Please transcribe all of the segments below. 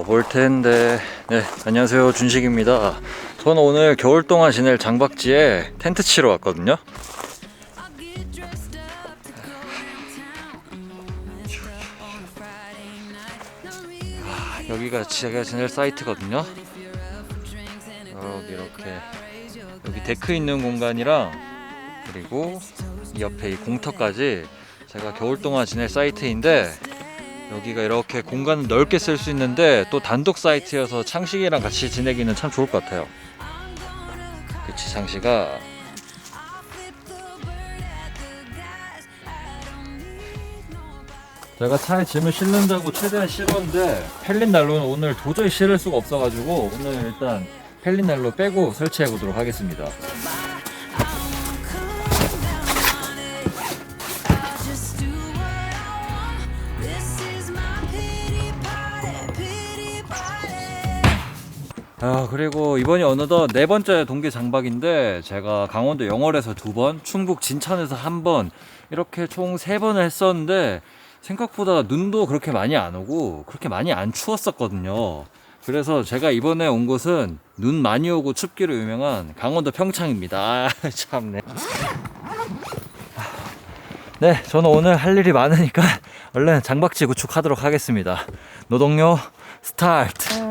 볼 텐데. 네, 안녕하세요, 준식입니다. 저는 오늘 겨울 동안 지낼 장박지에 텐트 치러 왔거든요. 여기가 제가 지낼 사이트거든요. 이렇게 여기 데크 있는 공간이랑 그리고 이 옆에 이 공터까지 제가 겨울 동안 지낼 사이트인데, 여기가 이렇게 공간을 넓게 쓸 수 있는데 또 단독 사이트여서 창식이랑 같이 지내기는 참 좋을 것 같아요. 그치, 창식아? 제가 차에 짐을 싣는다고 최대한 실었는데 펠린 난로는 오늘 도저히 실을 수가 없어가지고 오늘 일단 펠린 난로 빼고 설치해 보도록 하겠습니다. 그리고 이번이 어느덧 4번째 동계 장박인데, 제가 강원도 영월에서 2번, 충북 진천에서 1번, 이렇게 총 3번을 했었는데 생각보다 눈도 그렇게 많이 안 오고 그렇게 많이 안 추웠었거든요. 그래서 제가 이번에 온 곳은 눈 많이 오고 춥기로 유명한 강원도 평창입니다. 참네. 네, 저는 오늘 할 일이 많으니까 얼른 장박지 구축하도록 하겠습니다. 노동요 스타트.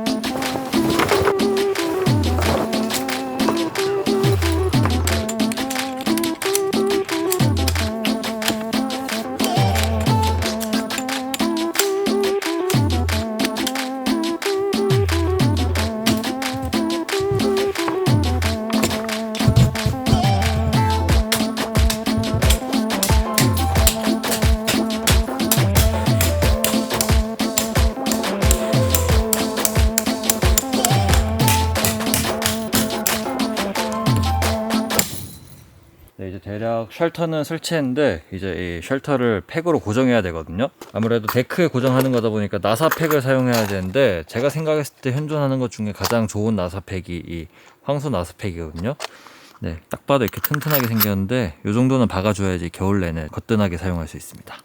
네, 이제 대략 쉘터는 설치했는데 이제 이 쉘터를 팩으로 고정해야 되거든요. 아무래도 데크에 고정하는 거다 보니까 나사 팩을 사용해야 되는데, 제가 생각했을 때 현존하는 것 중에 가장 좋은 나사 팩이 이 황소 나사 팩이거든요. 네, 딱 봐도 이렇게 튼튼하게 생겼는데 이 정도는 박아줘야지 겨울 내내 거뜬하게 사용할 수 있습니다.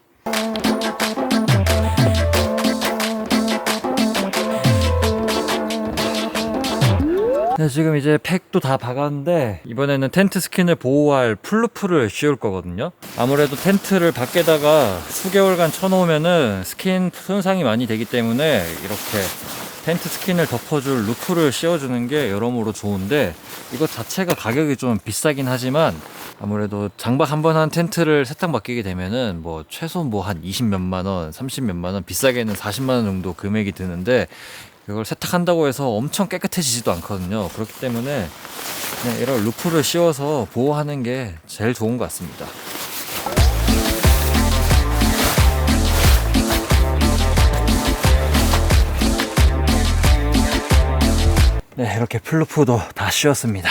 네, 지금 이제 팩도 다 박았는데 이번에는 텐트 스킨을 보호할 풀루프를 씌울 거거든요. 아무래도 텐트를 밖에다가 수개월간 쳐놓으면은 스킨 손상이 많이 되기 때문에 이렇게 텐트 스킨을 덮어줄 루프를 씌워주는 게 여러모로 좋은데, 이것 자체가 가격이 좀 비싸긴 하지만 아무래도 장박 한번 한 텐트를 세탁 맡기게 되면은 뭐 최소 뭐 한 20 몇만 원, 30 몇만 원, 비싸게는 40만 원 정도 금액이 드는데, 이걸 세탁한다고 해서 엄청 깨끗해지지도 않거든요. 그렇기 때문에 그냥 이런 루프를 씌워서 보호하는 게 제일 좋은 것 같습니다. 네, 이렇게 풀루프도 다 씌웠습니다.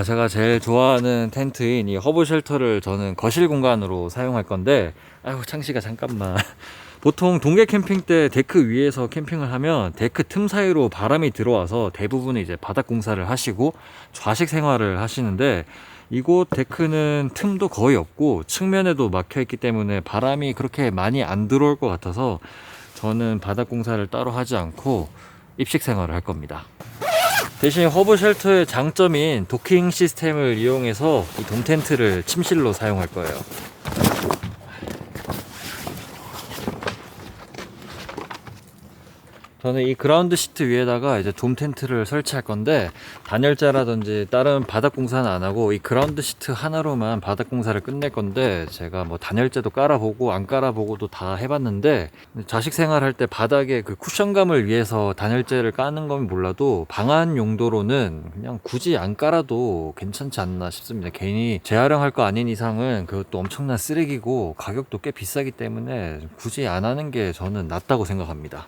제가 제일 좋아하는 텐트인 이 허브 쉘터를 저는 거실 공간으로 사용할 건데, 아이고 창식아 잠깐만. 보통 동계 캠핑 때 데크 위에서 캠핑을 하면 데크 틈 사이로 바람이 들어와서 대부분 이제 바닥 공사를 하시고 좌식 생활을 하시는데, 이곳 데크는 틈도 거의 없고 측면에도 막혀 있기 때문에 바람이 그렇게 많이 안 들어올 것 같아서 저는 바닥 공사를 따로 하지 않고 입식 생활을 할 겁니다. 대신 허브 쉘터의 장점인 도킹 시스템을 이용해서 이 돔 텐트를 침실로 사용할 거예요. 저는 이 그라운드 시트 위에다가 이제 돔 텐트를 설치할 건데, 단열재라든지 다른 바닥 공사는 안 하고 이 그라운드 시트 하나로만 바닥 공사를 끝낼 건데, 제가 뭐 단열재도 깔아보고 안 깔아보고도 다 해봤는데, 자식 생활할 때 바닥에 그 쿠션감을 위해서 단열재를 까는 건 몰라도 방안 용도로는 그냥 굳이 안 깔아도 괜찮지 않나 싶습니다. 괜히 재활용할 거 아닌 이상은 그것도 엄청난 쓰레기고 가격도 꽤 비싸기 때문에 굳이 안 하는 게 저는 낫다고 생각합니다.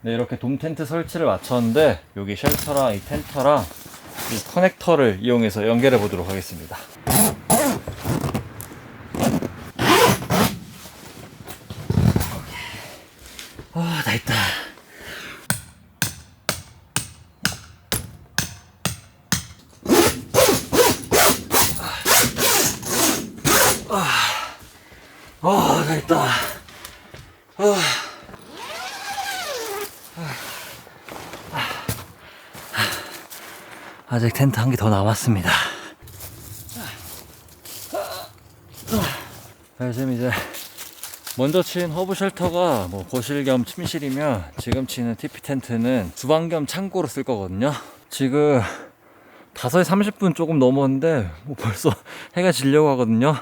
네, 이렇게 돔 텐트 설치를 마쳤는데 여기 쉘터랑 이 텐트랑 이 커넥터를 이용해서 연결해 보도록 하겠습니다. 다 있다. 올라가겠다. 아직 텐트 한 개 더 남았습니다. 지금 이제 먼저 친 허브 쉘터가 뭐 거실 겸 침실이면 지금 치는 TP 텐트는 주방 겸 창고로 쓸 거거든요. 지금 5시 30분 조금 넘었는데 뭐 벌써 해가 지려고 하거든요.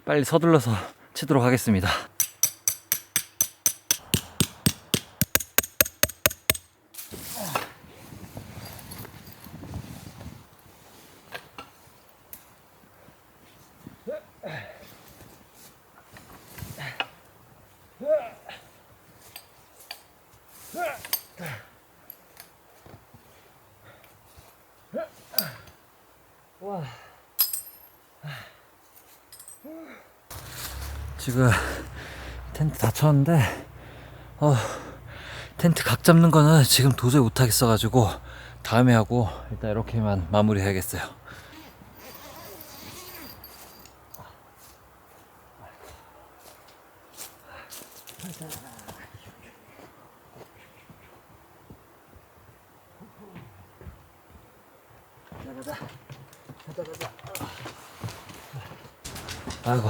빨리 서둘러서 치도록 하겠습니다. 지금 텐트 다 쳤는데 텐트 각 잡는 거는 지금 도저히 못하겠어 가지고 다음에 하고 일단 이렇게만 마무리 해야겠어요. 아이고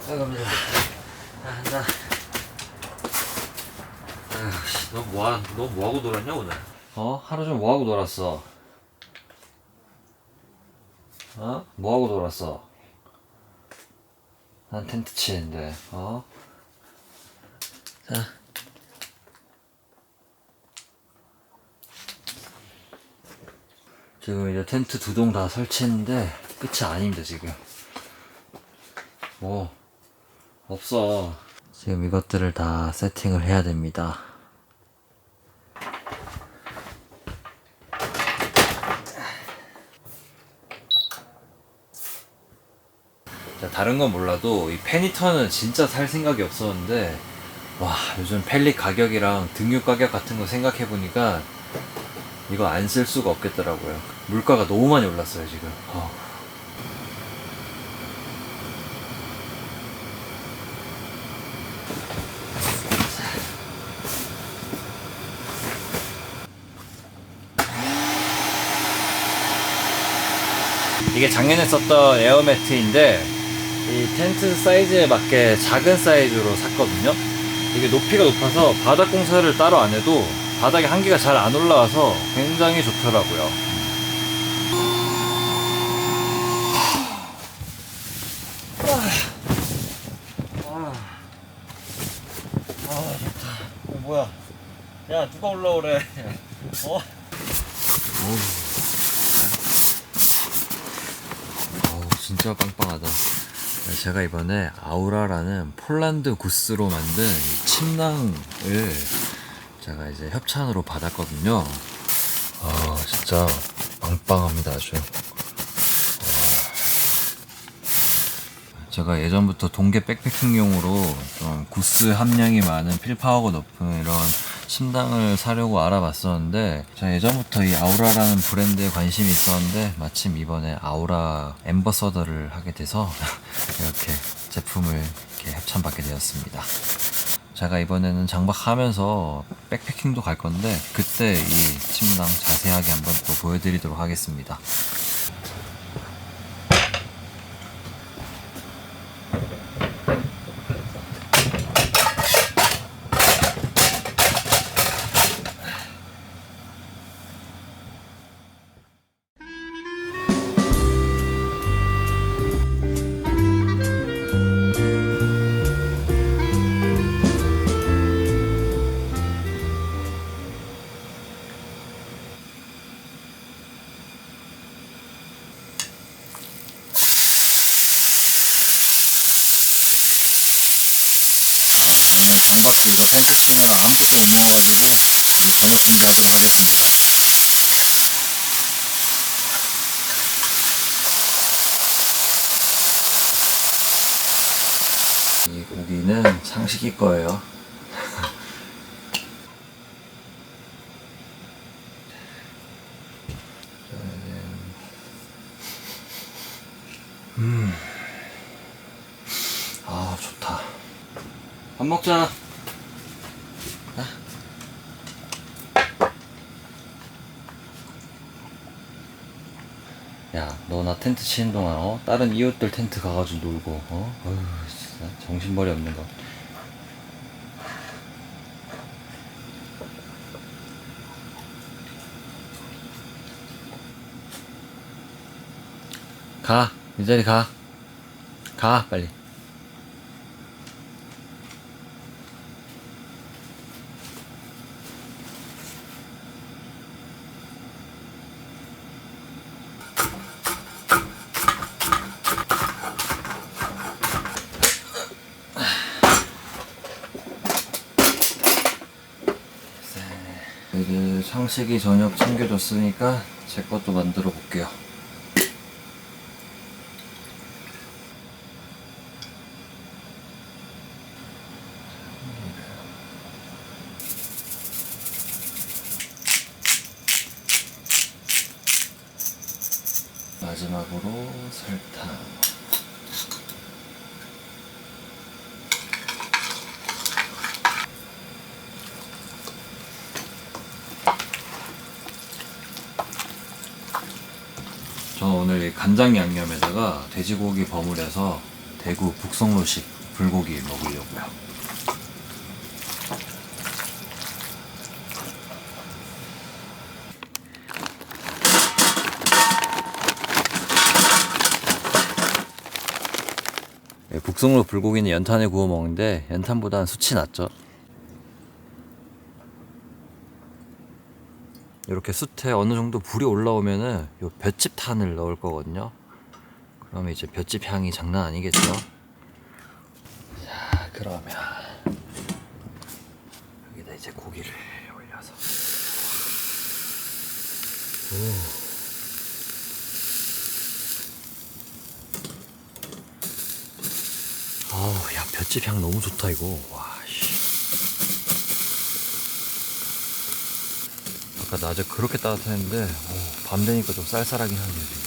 감사합니다. 자, 너 뭐하고 놀았냐 오늘? 하루 종일 뭐하고 놀았어? 뭐하고 놀았어? 난 텐트 치는데 자, 지금 이제 텐트 2동 다 설치했는데 끝이 아닙니다. 지금 뭐 없어. 지금 이것들을 다 세팅을 해야 됩니다. 자, 다른 건 몰라도 이 페니터는 진짜 살 생각이 없었는데 와, 요즘 펠릿 가격이랑 등유 가격 같은 거 생각해 보니까 이거 안 쓸 수가 없겠더라고요. 물가가 너무 많이 올랐어요 지금. 이게 작년에 썼던 에어매트인데 이 텐트 사이즈에 맞게 작은 사이즈로 샀거든요. 이게 높이가 높아서 바닥 공사를 따로 안 해도 바닥에 한기가 잘 안 올라와서 굉장히 좋더라고요. 좋다. 뭐야? 야, 누가 올라오래? 진짜 빵빵하다. 제가 이번에 아우라라는 폴란드 구스로 만든 이 침낭을 제가 이제 협찬으로 받았거든요. 진짜 빵빵합니다. 아주. 제가 예전부터 동계 백패킹용으로 좀 구스 함량이 많은 필파워가 높은 이런 침낭을 사려고 알아봤었는데 제가 예전부터 이 아우라라는 브랜드에 관심이 있었는데 마침 이번에 아우라 앰버서더를 하게 돼서 이렇게 제품을 이렇게 협찬받게 되었습니다. 제가 이번에는 장박하면서 백패킹도 갈 건데 그때 이 침낭 자세하게 한번 또 보여드리도록 하겠습니다. 장박기 이거 텐트 치느라 아무것도 못 먹어가지고 오늘 저녁 준비하도록 하겠습니다. 이 고기는 창식이 거예요. 좋다. 밥 먹자. 야, 너 나 텐트 치는 동안 다른 이웃들 텐트 가가지고 놀고 어휴 진짜 정신머리 없는 거. 가, 이 자리 가. 가, 빨리. 이제 창식이 저녁 챙겨줬으니까 제 것도 만들어 볼게요. 마지막으로 설탕. 저 오늘 이 간장 양념에다가 돼지고기 버무려서 대구 북성로식 불고기 먹으려고요. 북성로 불고기는 연탄에 구워 먹는데 연탄보다는 숯이 낫죠. 이렇게 숯에 어느 정도 불이 올라오면은 요 볏짚 탄을 넣을 거거든요. 그러면 이제 볏짚 향이 장난 아니겠죠? 자, 그러면 여기다 이제 고기를 올려서. 오. 아우, 야, 볏짚 향 너무 좋다 이거. 와, 씨. 아까 낮에 그렇게 따뜻했는데 밤 되니까 좀 쌀쌀하긴 하네요 지금.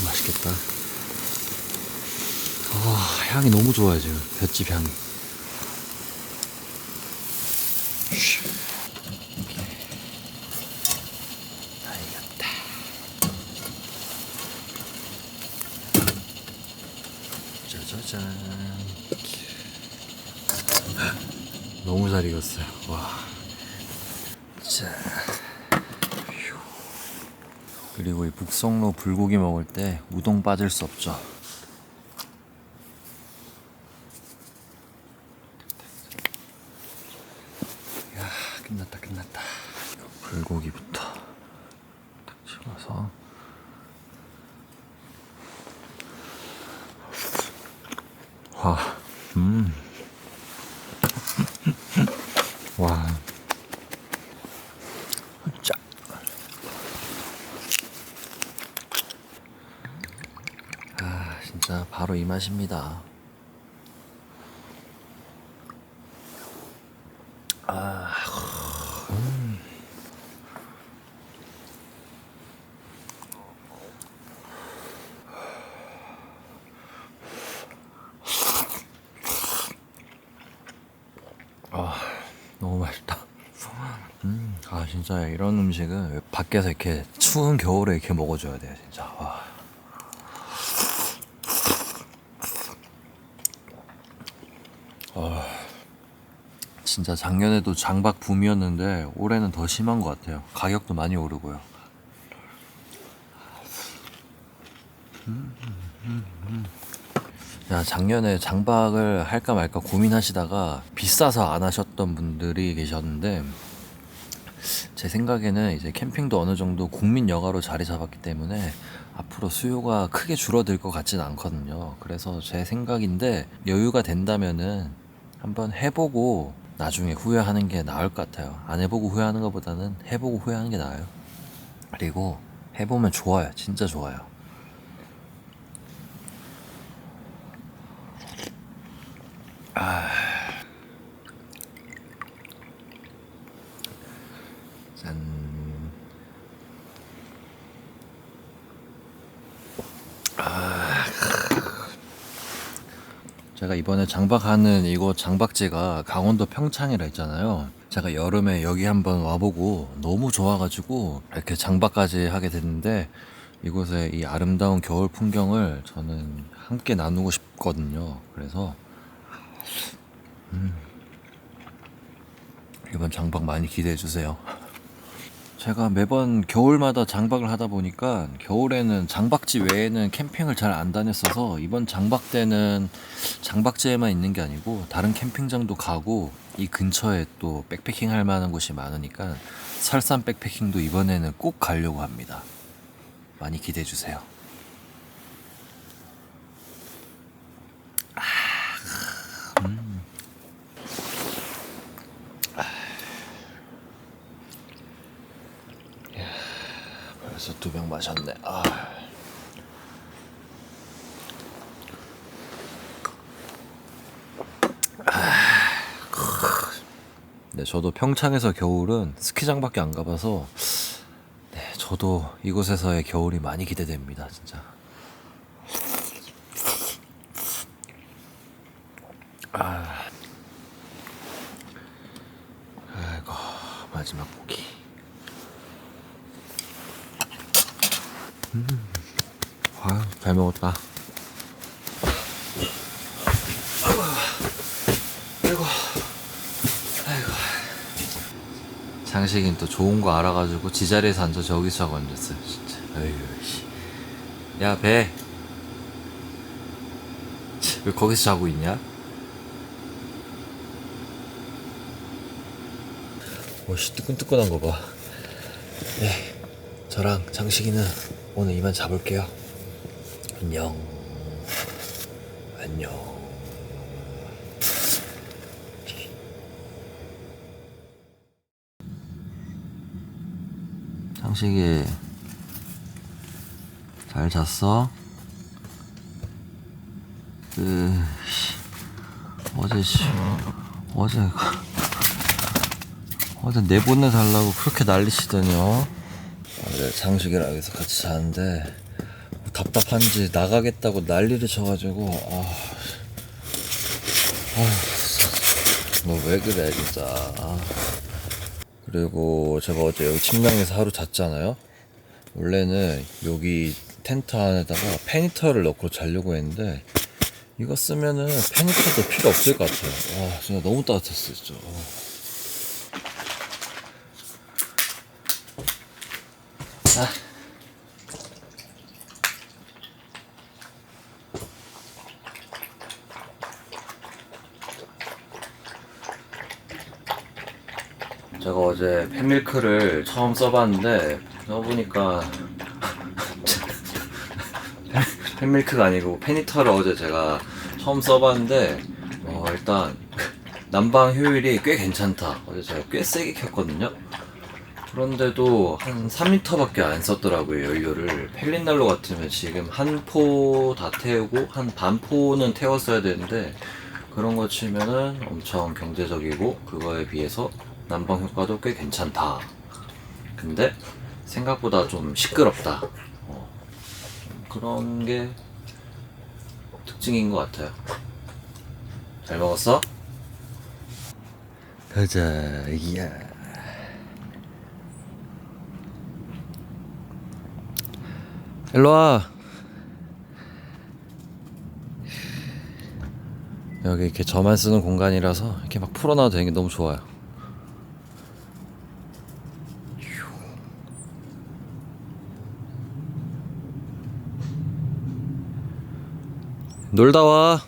맛있겠다. 향이 너무 좋아요 지금. 볏짚 향이. 다 익었다. 짜자잔. 너무 잘 익었어요. 와. 자. 그리고 이 북성로 불고기 먹을 때 우동 빠질 수 없죠. 야, 끝났다 끝났다. 불고기부터 딱 집어서. 와, 와, 짜. 진짜 바로 이 맛입니다. 너무 맛있다. 진짜 이런 음식은 밖에서 이렇게 추운 겨울에 이렇게 먹어줘야 돼요, 진짜. 와. 진짜 작년에도 장박 붐이었는데 올해는 더 심한 것 같아요. 가격도 많이 오르고요. 야, 작년에 장박을 할까 말까 고민하시다가 비싸서 안 하셨던 분들이 계셨는데, 제 생각에는 이제 캠핑도 어느 정도 국민 여가로 자리 잡았기 때문에 앞으로 수요가 크게 줄어들 것 같지는 않거든요. 그래서 제 생각인데 여유가 된다면은 한번 해보고 나중에 후회하는 게 나을 것 같아요. 안 해보고 후회하는 것보다는 해보고 후회하는 게 나아요. 그리고 해보면 좋아요. 진짜 좋아요. 짠. 제가 이번에 장박하는 이곳 장박지가 강원도 평창이라 했잖아요. 제가 여름에 여기 한번 와보고 너무 좋아가지고 이렇게 장박까지 하게 됐는데, 이곳의 이 아름다운 겨울 풍경을 저는 함께 나누고 싶거든요. 그래서 이번 장박 많이 기대해 주세요. 제가 매번 겨울마다 장박을 하다 보니까 겨울에는 장박지 외에는 캠핑을 잘 안 다녔어서, 이번 장박 때는 장박지에만 있는 게 아니고 다른 캠핑장도 가고, 이 근처에 또 백패킹 할 만한 곳이 많으니까 설산 백패킹도 이번에는 꼭 가려고 합니다. 많이 기대해 주세요. 벌써 2병 마셨네. 네, 저도 평창에서 겨울은 스키장밖에 안 가봐서, 네, 저도 이곳에서의 겨울이 많이 기대됩니다, 진짜. 아이고, 마지막 고기. 아유, 잘 먹었다. 아이고, 아이고. 장식인 또 좋은 거 알아가지고 지자리에서 앉아 저기서 하고 앉았어요, 진짜. 아이고, 씨. 야, 배. 왜 거기서 자고 있냐? 오씨, 뜨끈뜨끈한 거 봐. 네, 저랑 장식이는 오늘 이만 자볼게요. 안녕. 안녕. 장식이 잘 잤어? 어제 내보내달라고 그렇게 난리치더니요. 어제 장식이랑 여기서 같이 자는데 답답한지 나가겠다고 난리를 쳐가지고, 너 왜 그래 진짜. 그리고 제가 어제 여기 침낭에서 하루 잤잖아요. 원래는 여기 텐트 안에다가 페니터를 넣고 자려고 했는데, 이거 쓰면은 페니터도 필요 없을 것 같아요. 진짜 너무 따뜻했어요, 진짜. 제가 어제 팬밀크를 처음 써봤는데, 써보니까 팬밀크가 아니고 페니터를 어제 제가 처음 써봤는데, 일단 난방 효율이 꽤 괜찮다. 어제 제가 꽤 세게 켰거든요. 그런데도 한 3리터밖에 안 썼더라고요, 연료를. 펠린난로 같으면 지금 한 포 다 태우고 한 반 포는 태웠어야 되는데, 그런 거 치면은 엄청 경제적이고 그거에 비해서 난방 효과도 꽤 괜찮다. 근데 생각보다 좀 시끄럽다. 그런 게 특징인 것 같아요. 잘 먹었어? 가자, 이야. 일로와. 여기 이렇게 저만 쓰는 공간이라서 이렇게 막 풀어놔도 되는 게 너무 좋아요. 놀다 와.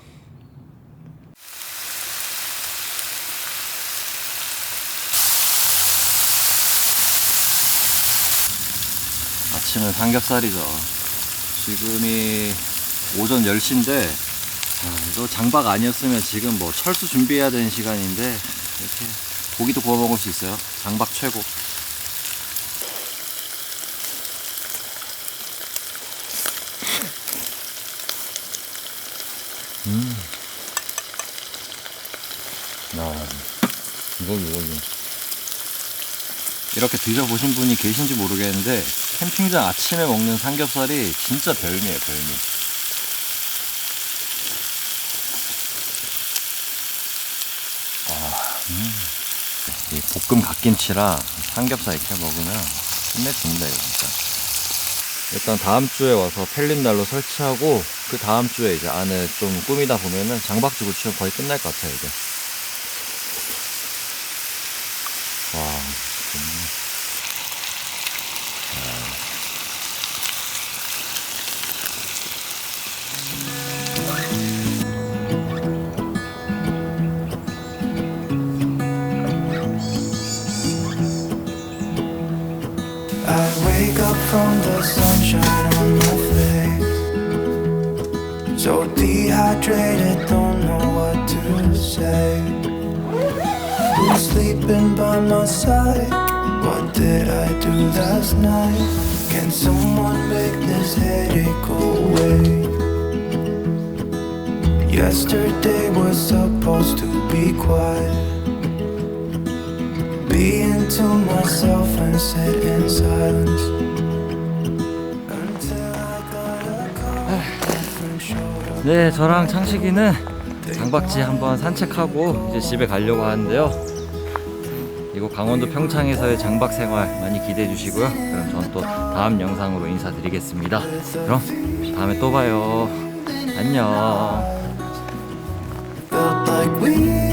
아침은 삼겹살이죠. 지금이 오전 10시인데, 이거 장박 아니었으면 지금 뭐 철수 준비해야 되는 시간인데, 이렇게 고기도 구워 먹을 수 있어요. 장박 최고. 이거. 이렇게 드셔보신 분이 계신지 모르겠는데, 캠핑장 아침에 먹는 삼겹살이 진짜 별미예요, 별미. 볶음 갓김치랑 삼겹살 이렇게 먹으면 끝내줍니다 이거 진짜. 일단 다음 주에 와서 펠린날로 설치하고 그 다음 주에 이제 안에 좀 꾸미다 보면은 장박지 붙이면 거의 끝날 것 같아요 이제. 와, I wake up from the sunshine on my face, so dehydrated, don't know what to say. Who's sleeping by my side? What did I do last night? Can someone make this headache go away? Yesterday was supposed to be quiet. Be into myself and sit in silence until I got a call from shoulder. 네, 저랑 창식이는 장박지 한번 산책하고 이제 집에 가려고 하는데요. 이곳 강원도 평창에서의 장박 생활 많이 기대해 주시고요. 그럼 전 또 다음 영상으로 인사드리겠습니다. 그럼 다음에 또 봐요. 안녕. Felt like we